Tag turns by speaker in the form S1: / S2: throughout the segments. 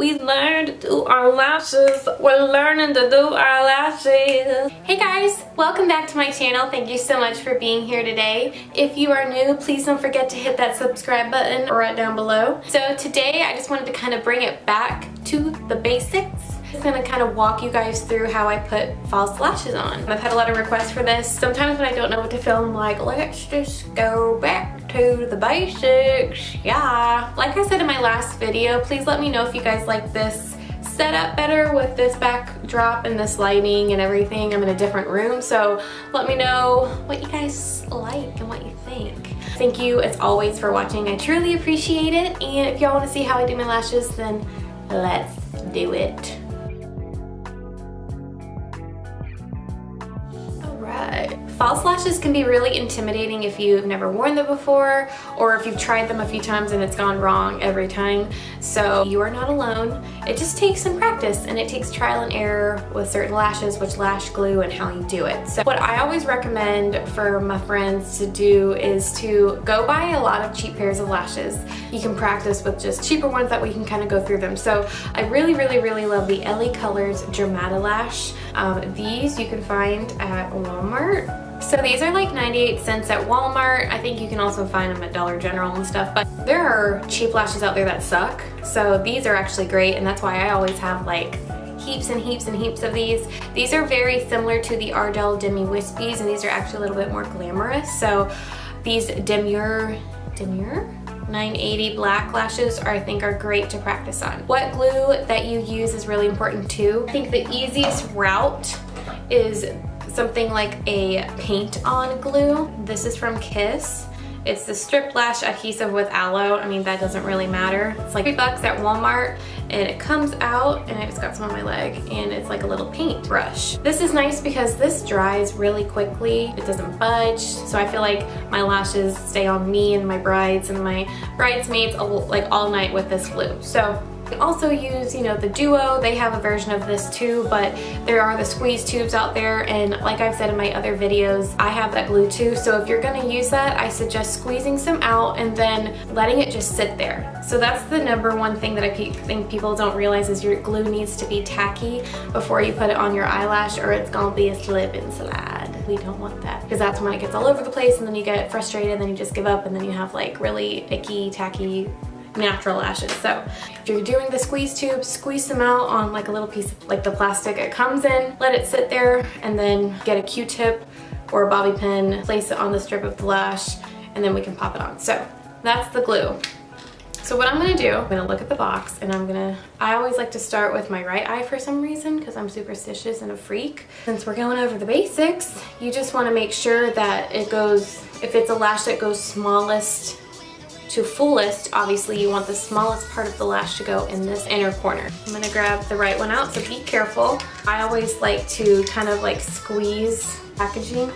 S1: We learned to do our lashes. We're learning to do our lashes. Hey guys, welcome back to my channel. Thank you so much for being here today. If you are new, please don't forget to hit that subscribe button right down below. So today I just wanted to kind of bring it back to the basics. I'm gonna kind of walk you guys through how I put false lashes on. I've had a lot of requests for this. Sometimes when I don't know what to film, I'm like, let's just go back to the basics. Yeah. Like I said in my last video, please let me know if you guys like this setup better with this backdrop and this lighting and everything. I'm in a different room, so let me know what you guys like and what you think. Thank you as always for watching. I truly appreciate it. And if y'all want to see how I do my lashes, then let's do it. False lashes can be really intimidating if you've never worn them before, or if you've tried them a few times and it's gone wrong every time. So you are not alone. It just takes some practice, and it takes trial and error with certain lashes, which lash glue, and how you do it. So what I always recommend for my friends to do is to go buy a lot of cheap pairs of lashes. You can practice with just cheaper ones that we can kind of go through them. So I really love the LA Colors Dermatolash. These you can find at Walmart. So these are like 98 cents at Walmart. I think you can also find them at Dollar General and stuff, but there are cheap lashes out there that suck. So these are actually great, and that's why I always have like heaps and heaps and heaps of these. These are very similar to the Ardell Demi Wispies, and these are actually a little bit more glamorous. So these Demure 980 black lashes I think are great to practice on. What glue that you use is really important too. I think the easiest route is something like a paint-on glue. This is from Kiss. It's the strip lash adhesive with aloe. I mean, that doesn't really matter. It's like $3 at Walmart, and it comes out, and I just got some on my leg, and it's like a little paint brush. This is nice because this dries really quickly. It doesn't budge, so I feel like my lashes stay on me and my brides and my bridesmaids like all night with this glue. So you can also use, you know, the Duo. They have a version of this too, but there are the squeeze tubes out there, and like I've said in my other videos, I have that glue too. So if you're gonna use that, I suggest squeezing some out and then letting it just sit there. So that's the number one thing that I think people don't realize is your glue needs to be tacky before you put it on your eyelash, or it's gonna be a slip and slide. We don't want that, because that's when it gets all over the place, and then you get frustrated, and then you just give up, and then you have like really icky, tacky natural lashes. So if you're doing the squeeze tube, squeeze them out on like a little piece of like the plastic it comes in, let it sit there, and then get a Q-tip or a bobby pin, place it on the strip of the lash, and then we can pop it on. So that's the glue. So what I'm gonna do, I'm gonna look at the box, and I always like to start with my right eye for some reason, because I'm superstitious and a freak. Since we're going over the basics, you just wanna make sure that it goes, if it's a lash that goes smallest to fullest, obviously you want the smallest part of the lash to go in this inner corner. I'm gonna grab the right one out, so be careful. I always like to kind of like squeeze packaging,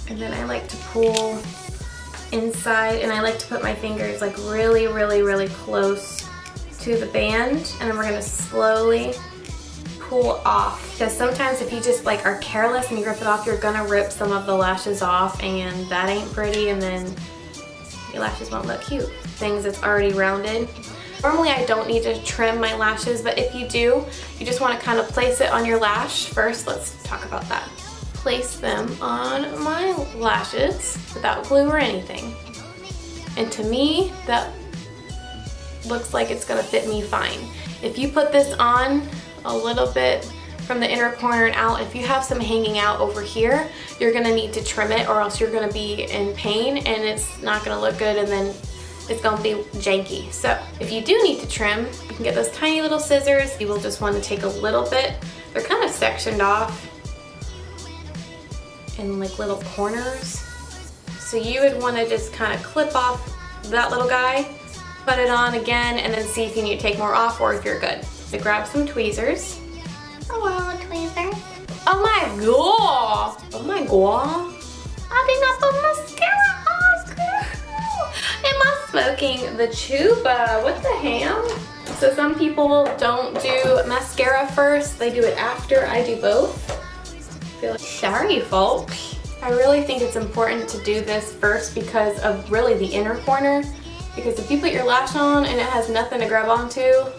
S1: and then I like to pull inside, and I like to put my fingers like really close to the band, and then we're gonna slowly pull off, because sometimes if you just like are careless and you rip it off, you're gonna rip some of the lashes off, and that ain't pretty, and then your lashes won't look cute. Things that's already rounded. Normally I don't need to trim my lashes, but if you do, you just want to kind of place it on your lash. First, let's talk about that. Place them on my lashes without glue or anything. And to me, that looks like it's gonna fit me fine. If you put this on a little bit from the inner corner and out, if you have some hanging out over here, you're gonna need to trim it, or else you're gonna be in pain and it's not gonna look good, and then it's gonna be janky. So if you do need to trim, you can get those tiny little scissors. You will just want to take a little bit. They're kind of sectioned off in like little corners. So you would want to just kind of clip off that little guy, put it on again, and then see if you need to take more off or if you're good. So grab some tweezers.
S2: Hello, tweezer.
S1: Oh my god! Oh my god! I did not put mascara on, girl! Am I smoking the tuba? What the hell? So some people don't do mascara first, they do it after. I do both. Sorry, folks. I really think it's important to do this first because of really the inner corner. Because if you put your lash on and it has nothing to grab onto, ooh,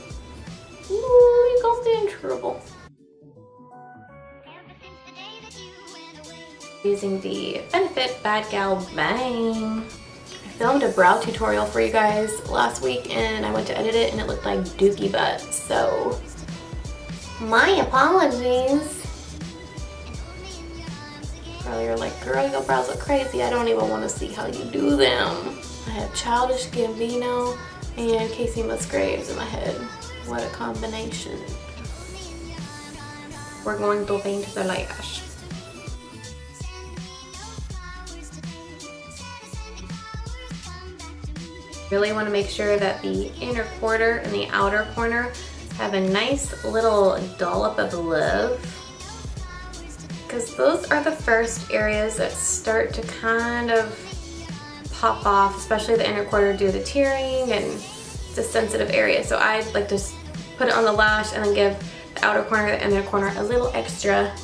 S1: you're gonna be in trouble. Using the Benefit Bad Gal Bang. I filmed a brow tutorial for you guys last week and I went to edit it and it looked like dookie butt, so my apologies. Probably you're like, girl, your brows look crazy. I don't even want to see how you do them. I have Childish Gambino and Casey Musgraves in my head. What a combination. We're going to paint the lash. Really want to make sure that the inner quarter and the outer corner have a nice little dollop of love, because those are the first areas that start to kind of pop off, especially the inner quarter due to tearing, and it's a sensitive area. So I like to put it on the lash and then give the outer corner and the inner corner a little extra,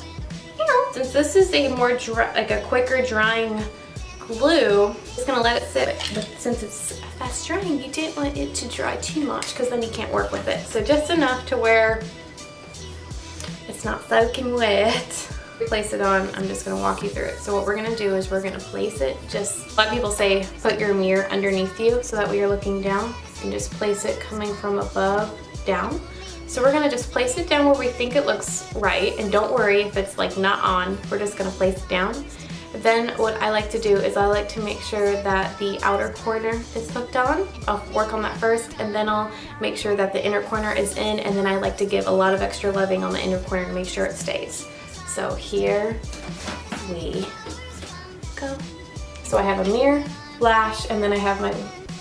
S1: you know, since this is a more dry, like a quicker drying glue, just gonna let it sit. But since it's fast drying, you didn't want it to dry too much because then you can't work with it. So just enough to where it's not soaking wet. Place it on, I'm just gonna walk you through it. So what we're gonna do is we're gonna place it, just, a lot of people say put your mirror underneath you so that way you're looking down, and just place it coming from above down. So we're gonna just place it down where we think it looks right, and don't worry if it's like not on, we're just gonna place it down. Then what I like to do is I like to make sure that the outer corner is hooked on. I'll work on that first, and then I'll make sure that the inner corner is in, and then I like to give a lot of extra loving on the inner corner to make sure it stays. So here we go. So I have a mirror, lash, and then I have my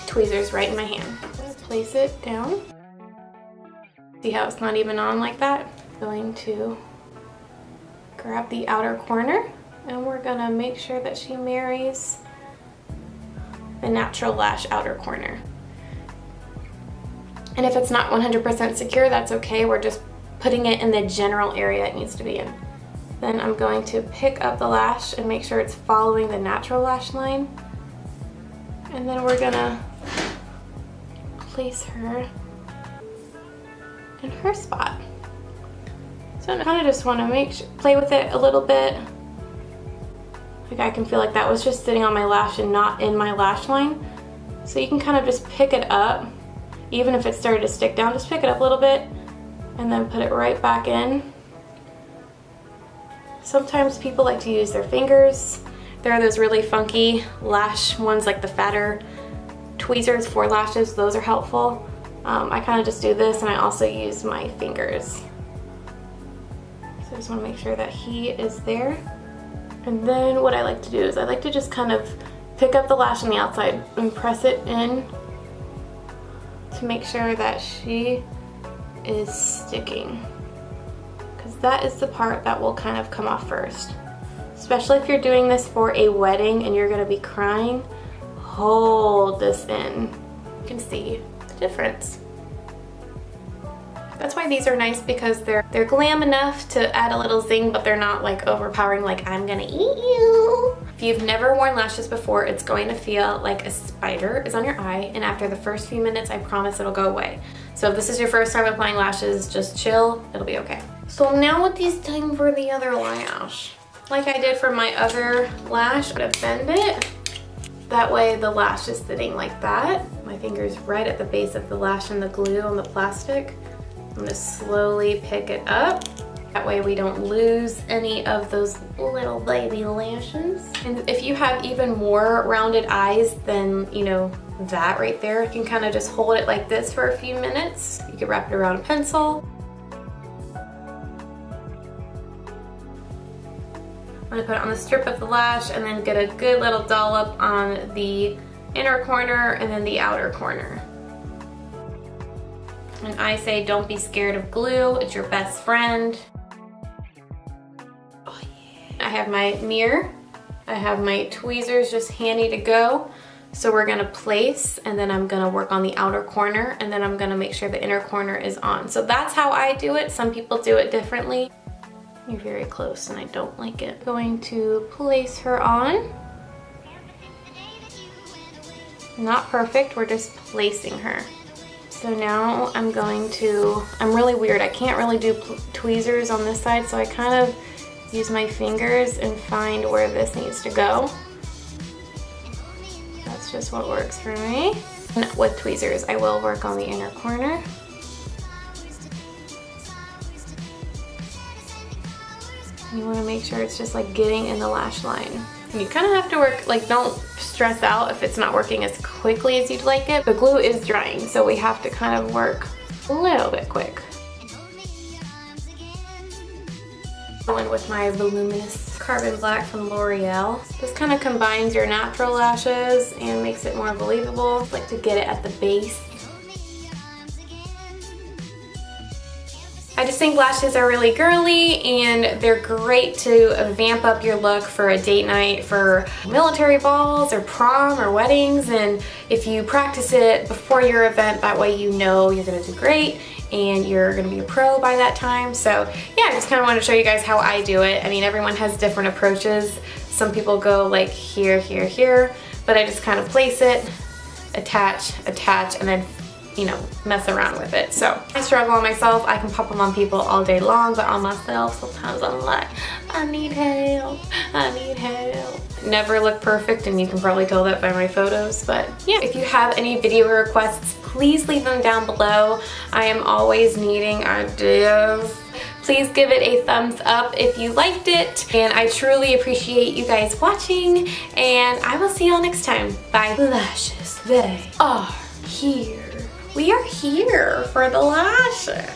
S1: tweezers right in my hand. I'm gonna place it down. See how it's not even on like that? I'm going to grab the outer corner, and we're gonna make sure that she marries the natural lash outer corner. And if it's not 100% secure, that's okay. We're just putting it in the general area it needs to be in. Then I'm going to pick up the lash and make sure it's following the natural lash line. And then we're gonna place her in her spot. So I kind of just want to play with it a little bit. Like I can feel like that was just sitting on my lash and not in my lash line. So you can kind of just pick it up. Even if it started to stick down, just pick it up a little bit and then put it right back in. Sometimes people like to use their fingers. There are those really funky lash ones, like the fatter tweezers for lashes. Those are helpful. I kind of just do this, and I also use my fingers. So I just want to make sure that he is there. And then what I like to do is I like to just kind of pick up the lash on the outside and press it in to make sure that she is sticking. Because that is the part that will kind of come off first. Especially if you're doing this for a wedding and you're going to be crying, hold this in. You can see the difference. That's why these are nice, because they're glam enough to add a little zing, but they're not like overpowering, like I'm gonna eat you. If you've never worn lashes before, it's going to feel like a spider is on your eye, and after the first few minutes, I promise it'll go away. So if this is your first time applying lashes, just chill, it'll be okay. So now it is time for the other lash. Like I did for my other lash, I'm gonna bend it. That way the lash is sitting like that. My finger's right at the base of the lash and the glue on the plastic. I'm gonna slowly pick it up. That way we don't lose any of those little baby lashes. And if you have even more rounded eyes than, you know, that right there, you can kind of just hold it like this for a few minutes. You can wrap it around a pencil. I'm gonna put it on the strip of the lash and then get a good little dollop on the inner corner and then the outer corner. And I say don't be scared of glue, it's your best friend. Oh yeah. I have my mirror, I have my tweezers just handy to go. So we're gonna place, and then I'm gonna work on the outer corner, and then I'm gonna make sure the inner corner is on. So that's how I do it. Some people do it differently. You're very close and I don't like it. Going to place her on. Not perfect, we're just placing her. So now I'm really weird. I can't really do tweezers on this side, so I kind of use my fingers and find where this needs to go. That's just what works for me. And with tweezers, I will work on the inner corner. You want to make sure it's just like getting in the lash line. And you kind of have to work, like, don't stress out if it's not working as quickly as you'd like it. The glue is drying, so we have to kind of work a little bit quick. Going with my voluminous carbon black from L'Oreal. This kind of combines your natural lashes and makes it more believable. I like to get it at the base. I just think lashes are really girly and they're great to vamp up your look for a date night, for military balls or prom or weddings. And if you practice it before your event, that way you know you're gonna do great and you're gonna be a pro by that time. So yeah, I just kind of want to show you guys how I do it. I mean, everyone has different approaches. Some people go like here, here, here, but I just kind of place it, attach, and then, you know, mess around with it. So I struggle on myself. I can pop them on people all day long, but on myself, sometimes I'm like, I need help, I need help. Never look perfect, and you can probably tell that by my photos, but yeah. If you have any video requests, please leave them down below. I am always needing ideas. Please give it a thumbs up if you liked it, and I truly appreciate you guys watching, and I will see y'all next time. Bye. Lashes, they are here. We are here for the lashes.